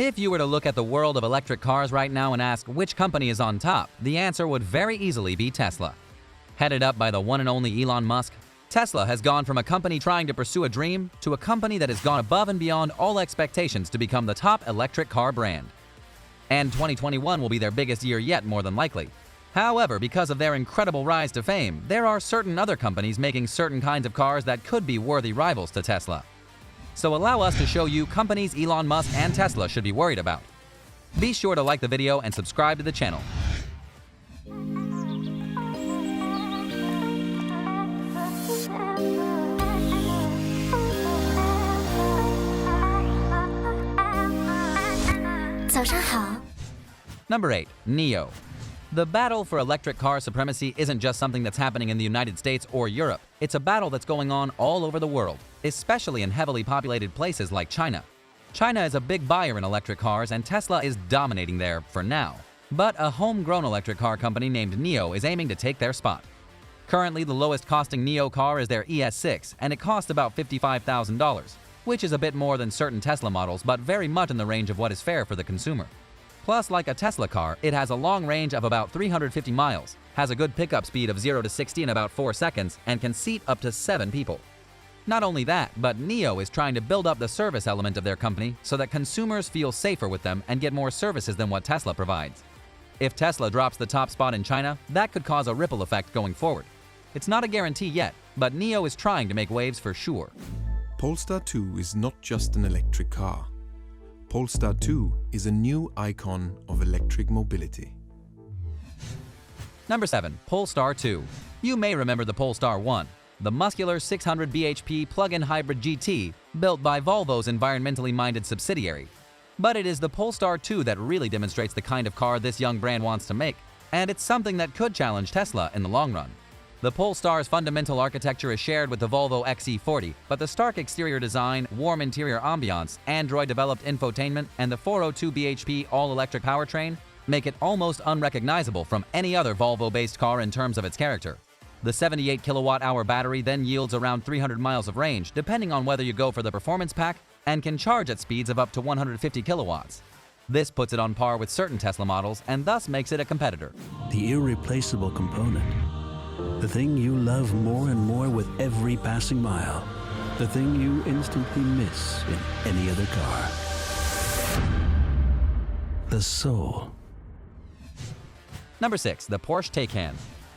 If you were to look at the world of electric cars right now and ask which company is on top, the answer would very easily be Tesla. Headed up by the one and only Elon Musk, Tesla has gone from a company trying to pursue a dream to a company that has gone above and beyond all expectations to become the top electric car brand. And 2021 will be their biggest year yet, more than likely. However, because of their incredible rise to fame, there are certain other companies making certain kinds of cars that could be worthy rivals to Tesla. So allow us to show you companies Elon Musk and Tesla should be worried about. Be sure to like the video and subscribe to the channel. Number 8. NIO. The battle for electric car supremacy isn't just something that's happening in the United States or Europe. It's a battle that's going on all over the world, especially in heavily populated places like China. China is a big buyer in electric cars, and Tesla is dominating there for now. But a homegrown electric car company named NIO is aiming to take their spot. Currently, the lowest costing NIO car is their ES6, and it costs about $55,000, which is a bit more than certain Tesla models, but very much in the range of what is fair for the consumer. Plus, like a Tesla car, it has a long range of about 350 miles, has a good pickup speed of 0 to 60 in about 4 seconds, and can seat up to 7 people. Not only that, but NIO is trying to build up the service element of their company so that consumers feel safer with them and get more services than what Tesla provides. If Tesla drops the top spot in China, that could cause a ripple effect going forward. It's not a guarantee yet, but NIO is trying to make waves for sure. Polestar 2 is not just an electric car. Polestar 2 is a new icon of electric mobility. Number 7. Polestar 2. You may remember the Polestar 1, the muscular 600 bhp plug-in hybrid GT built by Volvo's environmentally minded subsidiary. But it is the Polestar 2 that really demonstrates the kind of car this young brand wants to make, and it's something that could challenge Tesla in the long run. The Polestar's fundamental architecture is shared with the Volvo XC40, but the stark exterior design, warm interior ambiance, Android-developed infotainment, and the 402 bhp all-electric powertrain make it almost unrecognizable from any other Volvo-based car in terms of its character. The 78 kilowatt-hour battery then yields around 300 miles of range, depending on whether you go for the performance pack, and can charge at speeds of up to 150 kilowatts. This puts it on par with certain Tesla models and thus makes it a competitor. The irreplaceable component. The thing you love more and more with every passing mile. The thing you instantly miss in any other car. The soul. Number 6. The Porsche Taycan.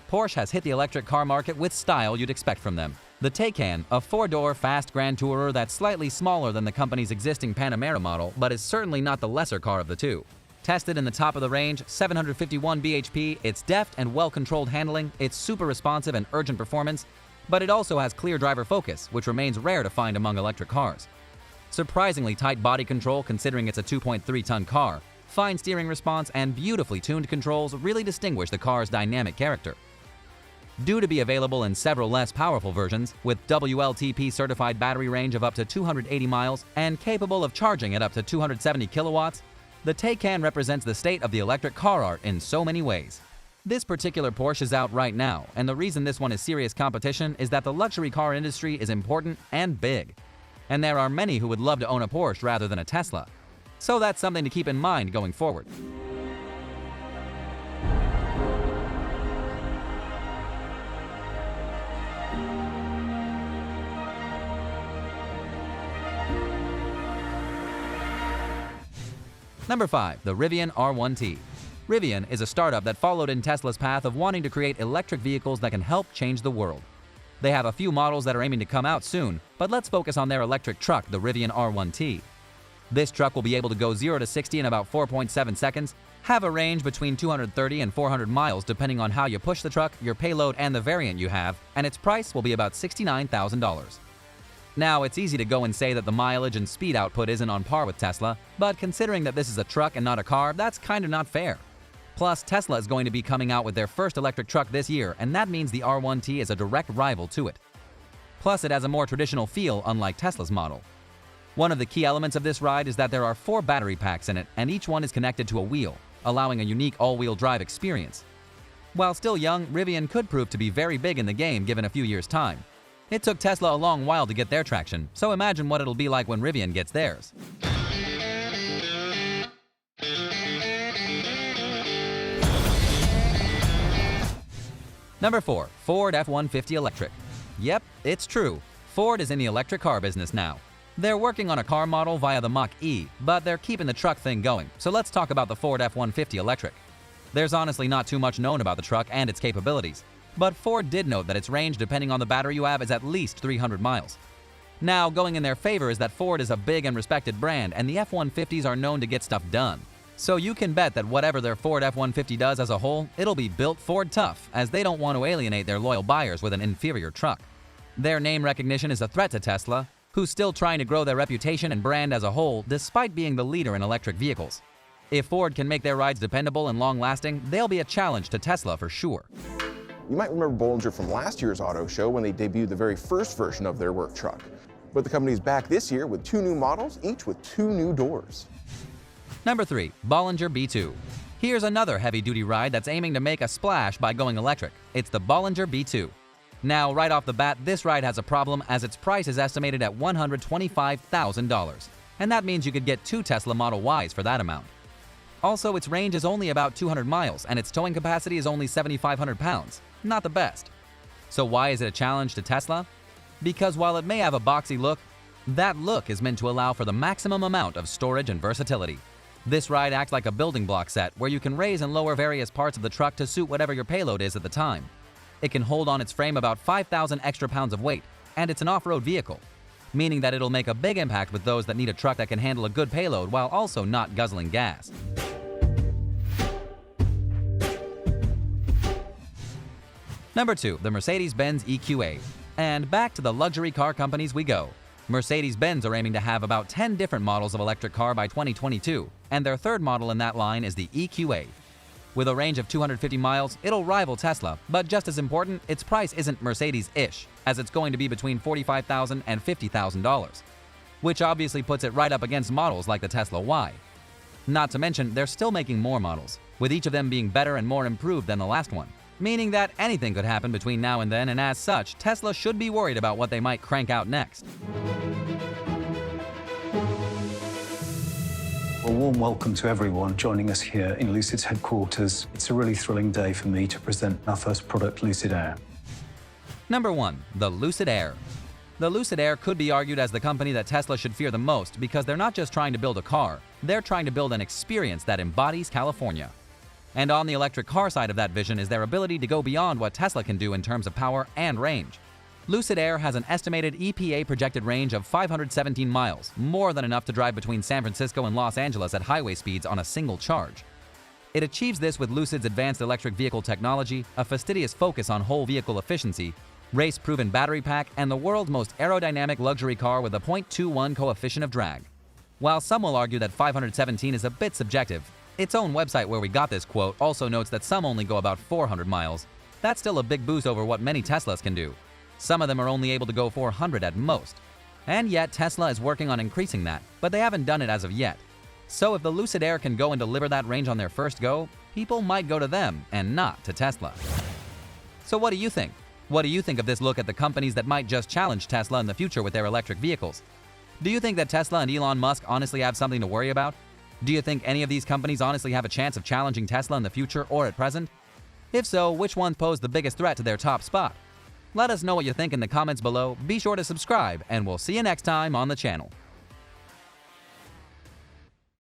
Porsche has hit the electric car market with style you'd expect from them. The Taycan, a 4-door fast Grand Tourer that's slightly smaller than the company's existing Panamera model, but is certainly not the lesser car of the two. Tested in the top of the range, 751 bhp, it's deft and well-controlled handling, it's super responsive and urgent performance, but it also has clear driver focus, which remains rare to find among electric cars. Surprisingly tight body control considering it's a 2.3-ton car, fine steering response, and beautifully tuned controls really distinguish the car's dynamic character. Due to be available in several less powerful versions, with WLTP-certified battery range of up to 280 miles and capable of charging at up to 270 kilowatts, the Taycan represents the state of the electric car art in so many ways. This particular Porsche is out right now, and the reason this one is serious competition is that the luxury car industry is important and big. And there are many who would love to own a Porsche rather than a Tesla. So that's something to keep in mind going forward. Number 5. The Rivian R1T. Rivian is a startup that followed in Tesla's path of wanting to create electric vehicles that can help change the world. They have a few models that are aiming to come out soon, but let's focus on their electric truck, the Rivian R1T. This truck will be able to go 0 to 60 in about 4.7 seconds, have a range between 230 and 400 miles depending on how you push the truck, your payload, and the variant you have, and its price will be about $69,000. Now, it's easy to go and say that the mileage and speed output isn't on par with Tesla, but considering that this is a truck and not a car, that's kind of not fair. Plus, Tesla is going to be coming out with their first electric truck this year, and that means the R1T is a direct rival to it. Plus, it has a more traditional feel, unlike Tesla's model. One of the key elements of this ride is that there are 4 battery packs in it, and each one is connected to a wheel, allowing a unique all-wheel drive experience. While still young, Rivian could prove to be very big in the game given a few years' time. It took Tesla a long while to get their traction, so imagine what it'll be like when Rivian gets theirs. Number 4. Ford F-150 Electric. Yep, it's true. Ford is in the electric car business now. They're working on a car model via the Mach-E, but they're keeping the truck thing going, so let's talk about the Ford F-150 Electric. There's honestly not too much known about the truck and its capabilities, but Ford did note that its range, depending on the battery you have, is at least 300 miles. Now, going in their favor is that Ford is a big and respected brand, and the F-150s are known to get stuff done. So you can bet that whatever their Ford F-150 does as a whole, it'll be built Ford tough, as they don't want to alienate their loyal buyers with an inferior truck. Their name recognition is a threat to Tesla, who's still trying to grow their reputation and brand as a whole despite being the leader in electric vehicles. If Ford can make their rides dependable and long-lasting, they'll be a challenge to Tesla for sure. You might remember Bollinger from last year's auto show when they debuted the very first version of their work truck. But the company's back this year with 2 new models, each with 2 new doors. Number 3. Bollinger B2. Here's another heavy-duty ride that's aiming to make a splash by going electric. It's the Bollinger B2. Now, right off the bat, this ride has a problem as its price is estimated at $125,000. And that means you could get 2 Tesla Model Ys for that amount. Also, its range is only about 200 miles and its towing capacity is only 7,500 pounds. Not the best. So why is it a challenge to Tesla? Because while it may have a boxy look, that look is meant to allow for the maximum amount of storage and versatility. This ride acts like a building block set where you can raise and lower various parts of the truck to suit whatever your payload is at the time. It can hold on its frame about 5,000 extra pounds of weight, and it's an off-road vehicle, meaning that it'll make a big impact with those that need a truck that can handle a good payload while also not guzzling gas. Number 2. The Mercedes-Benz EQA. And back to the luxury car companies we go. Mercedes-Benz are aiming to have about 10 different models of electric car by 2022, and their third model in that line is the EQA. With a range of 250 miles, it'll rival Tesla, but just as important, its price isn't Mercedes-ish, as it's going to be between $45,000 and $50,000, which obviously puts it right up against models like the Tesla Y. Not to mention, they're still making more models, with each of them being better and more improved than the last one, meaning that anything could happen between now and then, and as such, Tesla should be worried about what they might crank out next. A warm welcome to everyone joining us here in Lucid's headquarters. It's a really thrilling day for me to present our first product, Lucid Air. Number 1. The Lucid Air. The Lucid Air could be argued as the company that Tesla should fear the most because they're not just trying to build a car, they're trying to build an experience that embodies California. And on the electric car side of that vision is their ability to go beyond what Tesla can do in terms of power and range. Lucid Air has an estimated EPA projected range of 517 miles, more than enough to drive between San Francisco and Los Angeles at highway speeds on a single charge. It achieves this with Lucid's advanced electric vehicle technology, a fastidious focus on whole vehicle efficiency, race-proven battery pack, and the world's most aerodynamic luxury car with a 0.21 coefficient of drag. While some will argue that 517 is a bit subjective, its own website where we got this quote also notes that some only go about 400 miles. That's still a big boost over what many Teslas can do. Some of them are only able to go 400 at most. And yet, Tesla is working on increasing that, but they haven't done it as of yet. So if the Lucid Air can go and deliver that range on their first go, people might go to them and not to Tesla. So what do you think? What do you think of this look at the companies that might just challenge Tesla in the future with their electric vehicles? Do you think that Tesla and Elon Musk honestly have something to worry about? Do you think any of these companies honestly have a chance of challenging Tesla in the future or at present? If so, which ones pose the biggest threat to their top spot? Let us know what you think in the comments below, be sure to subscribe, and we'll see you next time on the channel.